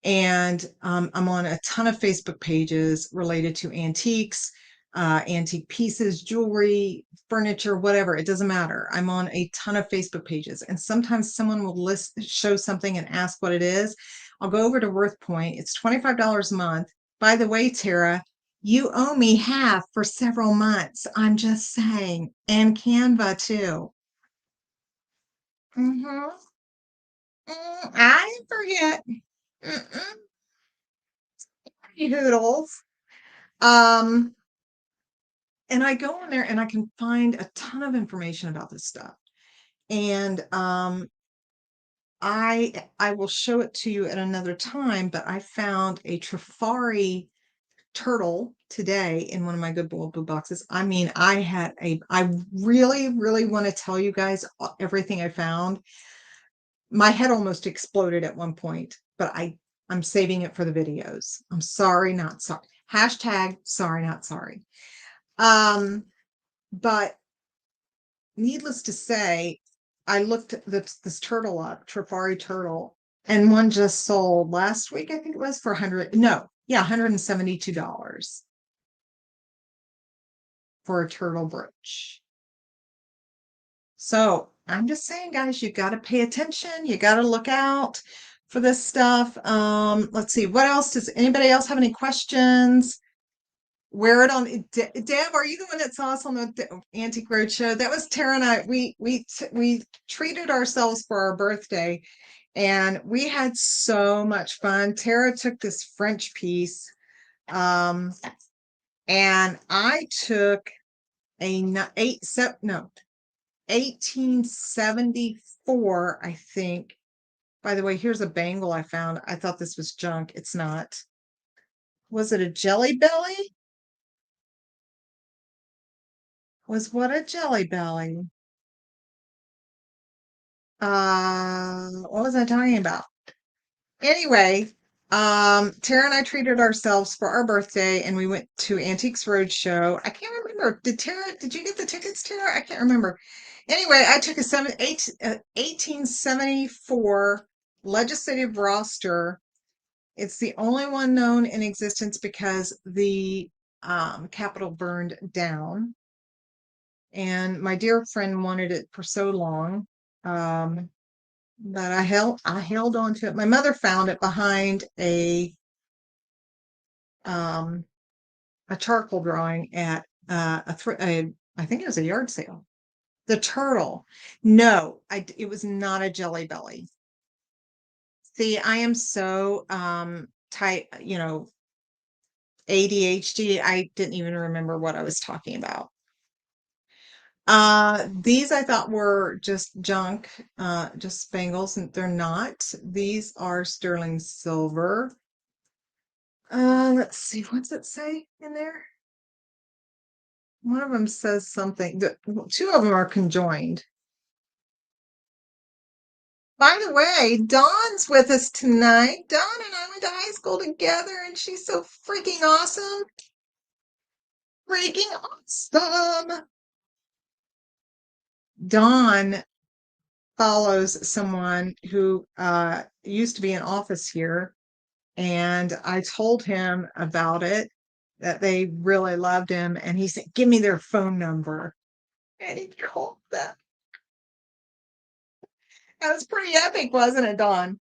And I'm on a ton of Facebook pages related to antiques, antique pieces, jewelry, furniture, whatever. It doesn't matter. I'm on a ton of Facebook pages, and sometimes someone will show something and ask what it is. I'll go over to WorthPoint. It's $25 a month. By the way, Tara, you owe me half for several months. I'm just saying, and Canva too. Mm-hmm. I didn't forget. Mm-mm. Hoodles. Um, and I go on there and I can find a ton of information about this stuff. And I will show it to you at another time, but I found a Trifari turtle today in one of my Goodwill Blue boxes. I mean, I really, really want to tell you guys everything I found. My head almost exploded at one point, but I'm saving it for the videos. I'm sorry, not sorry. Hashtag sorry, not sorry. But needless to say, I looked at this turtle up, Trifari turtle, and one just sold last week, I think it was for 100, no, yeah, $172 for a turtle brooch. So I'm just saying, guys, you got to pay attention. You got to look out for this stuff. Let's see, what else does anybody else have any questions? Wear it on. Deb, are you the one that saw us on the Antique Roadshow? That was Tara and I. We treated ourselves for our birthday, and we had so much fun. Tara took this French piece, um, and I took a 1874, I think. By the way, here's a bangle I found. I thought this was junk. It's not. Was it a Jelly Belly? Was what a Jelly Belly? What was I talking about? Anyway, Tara and I treated ourselves for our birthday and we went to Antiques Roadshow. I can't remember. Did you get the tickets, Tara? I can't remember. Anyway, I took a 1874 legislative roster. It's the only one known in existence because the Capitol burned down, and my dear friend wanted it for so long um, that I held on to it. My mother found it behind um, a charcoal drawing at I think it was a yard sale. The turtle. No, it was not a Jelly Belly. See, I am so tight, ADHD. I didn't even remember what I was talking about. These I thought were just junk, just spangles, and they're not. These are sterling silver. Let's see, what's it say in there? One of them says something. Two of them are conjoined. By the way, Dawn's with us tonight. Dawn and I went to high school together, and she's so freaking awesome. Freaking awesome. Dawn follows someone who used to be in office here, and I told him about it, that they really loved him, and he said, "Give me their phone number." And he called them. That was pretty epic, wasn't it, Dawn?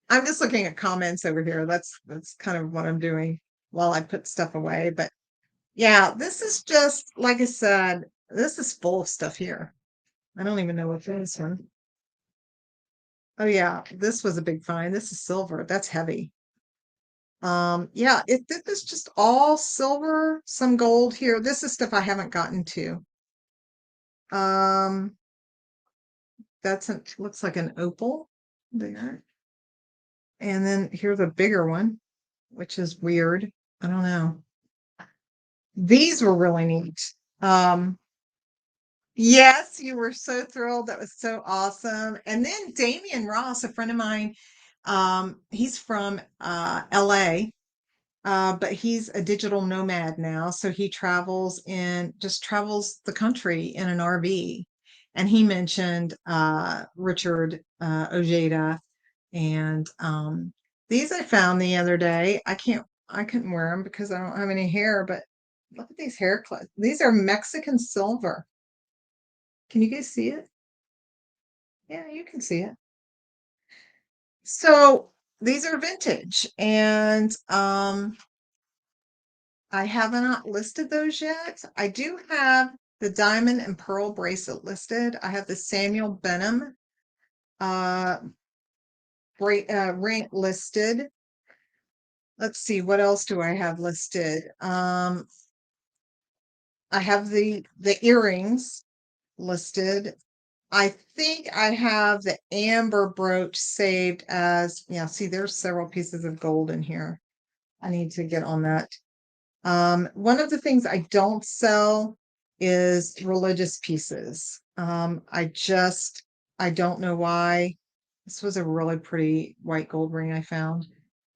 I'm just looking at comments over here. That's kind of what I'm doing while I put stuff away. But yeah, this is just like I said, this is full of stuff here. I don't even know what this one. Oh yeah, this was a big find. This is silver. That's heavy. Yeah, this is just all silver, some gold here. This is stuff I haven't gotten to. Um, looks like an opal there. And then here's a bigger one, which is weird. I don't know. These were really neat. Um, yes, you were so thrilled. That was so awesome. And then Damian Ross, a friend of mine, he's from LA. But he's a digital nomad now, so he travels the country in an RV. And he mentioned Richard Ojeda, and these I found the other day. I couldn't wear them because I don't have any hair, but look at these hair clips. These are Mexican silver. Can you guys see it? Yeah, you can see it. So these are vintage, and I have not listed those yet. I do have the diamond and pearl bracelet listed. I have the Samuel Benham uh, ring listed. Let's see, what else do I have listed? I have the earrings listed. I think I have the amber brooch saved as, yeah, see, there's several pieces of gold in here. I need to get on that. One of the things I don't sell is religious pieces. I don't know why. This was a really pretty white gold ring I found.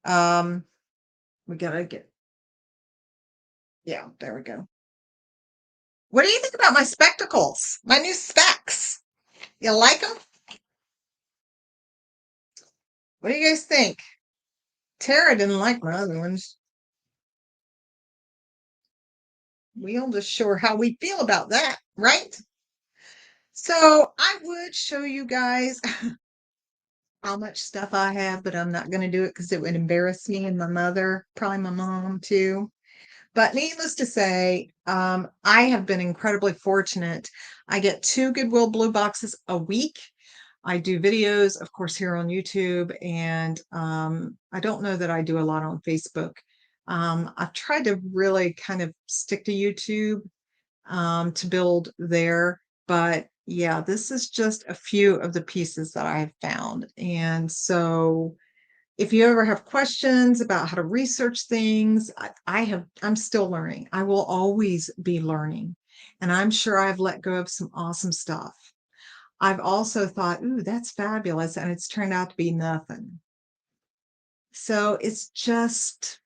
Um, we gotta get, yeah, there we go. What do you think about my spectacles? My new specs. You like them? What do you guys think? Tara didn't like my other ones. We'll just show her how we feel about that, right? So I would show you guys how much stuff I have, but I'm not going to do it because it would embarrass me and my mother, probably my mom too. But needless to say, I have been incredibly fortunate. I get 2 Goodwill Blue Boxes a week. I do videos, of course, here on YouTube, and I don't know that I do a lot on Facebook. I've tried to really kind of stick to YouTube to build there. But yeah, this is just a few of the pieces that I have found. And so if you ever have questions about how to research things, I'm still learning. I will always be learning. And I'm sure I've let go of some awesome stuff. I've also thought, ooh, that's fabulous. And it's turned out to be nothing. So it's just,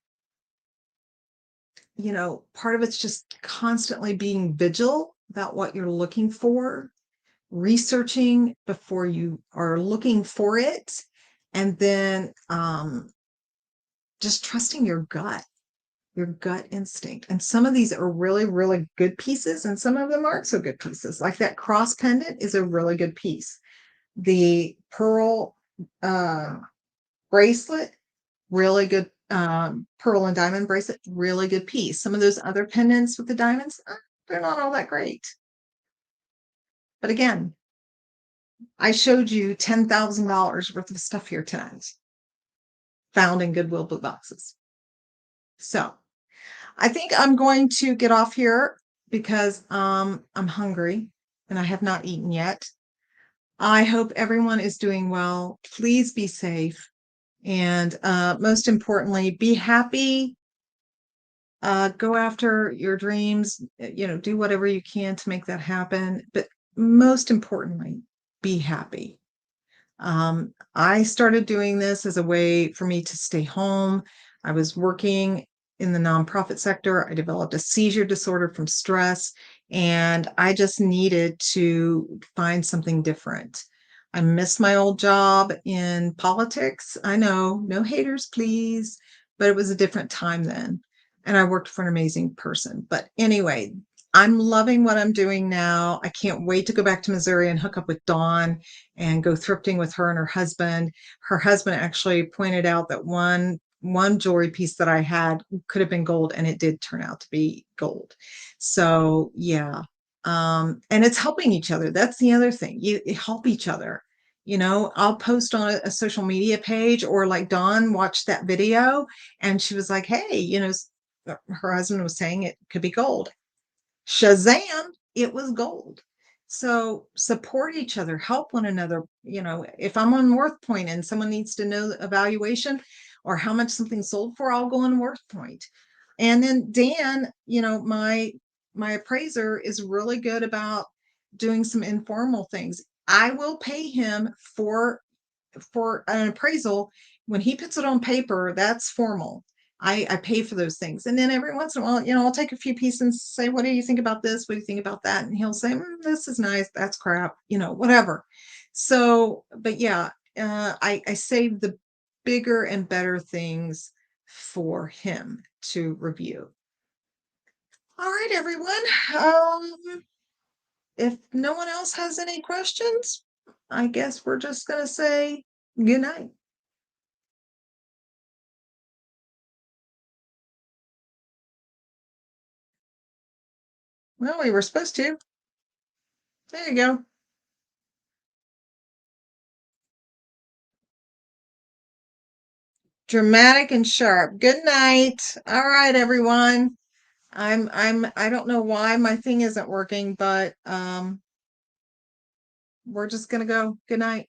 part of it's just constantly being vigilant about what you're looking for. researching before you are looking for it, and then just trusting your gut instinct. And some of these are really, really good pieces, and some of them aren't so good pieces. Like that cross pendant is a really good piece. The pearl bracelet, really good. Pearl and diamond bracelet, really good piece. Some of those other pendants with the diamonds, they're not all that great. But again, I showed you $10,000 worth of stuff here tonight, found in Goodwill Blueboxes. So I think I'm going to get off here because I'm hungry and I have not eaten yet. I hope everyone is doing well. Please be safe. And most importantly, be happy. Go after your dreams, do whatever you can to make that happen. But most importantly, be happy. I started doing this as a way for me to stay home. I was working in the nonprofit sector. I developed a seizure disorder from stress, and I just needed to find something different. I missed my old job in politics. I know, no haters, please, but it was a different time then. And I worked for an amazing person. But anyway, I'm loving what I'm doing now. I can't wait to go back to Missouri and hook up with Dawn and go thrifting with her and her husband. Her husband actually pointed out that one jewelry piece that I had could have been gold, and it did turn out to be gold. So yeah. And it's helping each other. That's the other thing. You help each other. I'll post on a social media page, or like Dawn watched that video and she was like, hey, her husband was saying it could be gold. Shazam, it was gold. So support each other, help one another. If I'm on Worth Point and someone needs to know the evaluation or how much something sold for, I'll go on Worth Point. And then Dan, my appraiser is really good about doing some informal things. I will pay him for an appraisal. When he puts it on paper, that's formal. I pay for those things. And then every once in a while, I'll take a few pieces and say, what do you think about this? What do you think about that? And he'll say, this is nice. That's crap, whatever. So, but yeah, I save the bigger and better things for him to review. All right, everyone. If no one else has any questions, I guess we're just going to say good night. Well, we were supposed to. There you go. Dramatic and sharp. Good night. All right, everyone. I don't know why my thing isn't working, but we're just gonna go. Good night.